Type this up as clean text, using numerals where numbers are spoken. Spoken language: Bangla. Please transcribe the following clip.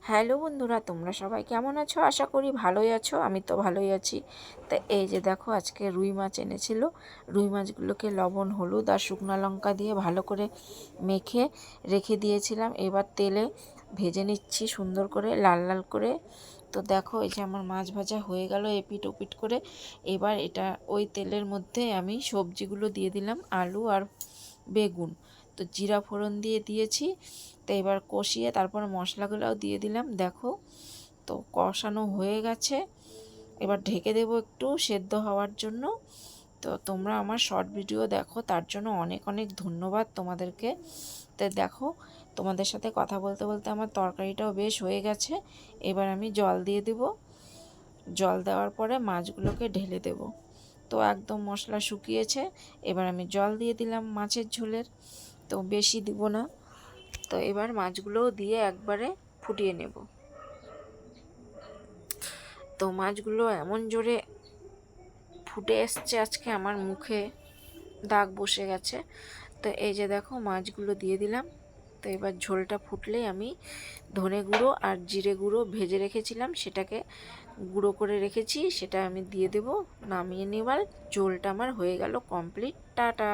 হ্যালো বন্ধুরা, তোমরা সবাই কেমন আছো? আশা করি ভালোই আছো। আমি তো ভালোই আছি। তা এই যে দেখো, আজকে রুই মাছ এনেছিল। রুই মাছগুলোকে লবণ, হলুদ আর শুকনো লঙ্কা দিয়ে ভালো করে মেখে রেখে দিয়েছিলাম। এবার তেলে ভেজে নিচ্ছি সুন্দর করে, লাল লাল করে। তো দেখো, এই যে আমার মাছ ভাজা হয়ে গেল এপিট ওপিট করে। এবার এটা ওই তেলের মধ্যে আমি সবজিগুলো দিয়ে দিলাম, আলু আর বেগুন। তো জিরা ফোড়ন দিয়ে দিয়েছি। তো এবার কষিয়ে তারপর মশলাগুলোও দিয়ে দিলাম। দেখো, তো কষানো হয়ে গেছে। এবার ঢেকে দেবো একটু সেদ্ধ হওয়ার জন্য। তো তোমরা আমার শর্ট ভিডিও দেখো, তার জন্য অনেক অনেক ধন্যবাদ তোমাদেরকে। তো দেখো, তোমাদের সাথে কথা বলতে বলতে আমার তরকারিটাও বেশ হয়ে গেছে। এবার আমি জল দিয়ে দেব। জল দেওয়ার পরে মাছগুলোকে ঢেলে দেব। তো একদম মশলা শুকিয়েছে। এবার আমি জল দিয়ে দিলাম মাছের ঝোলের। তো বেশি দিব না। তো এবার মাছগুলোও দিয়ে একবারে ফুটিয়ে নেব। তো মাছগুলো এমন জোরে ফুটে এসছে, আজকে আমার মুখে দাগ বসে গেছে। তো এই যে দেখো, মাছগুলো দিয়ে দিলাম। তো এবার ঝোলটা ফুটলেই আমি ধনে গুঁড়ো আর জিরে গুঁড়ো ভেজে রেখেছিলাম, সেটাকে গুঁড়ো করে রেখেছি, সেটা আমি দিয়ে দেব। নামিয়ে নেবার ঝোলটা আমার হয়ে গেল কমপ্লিট। টাটা।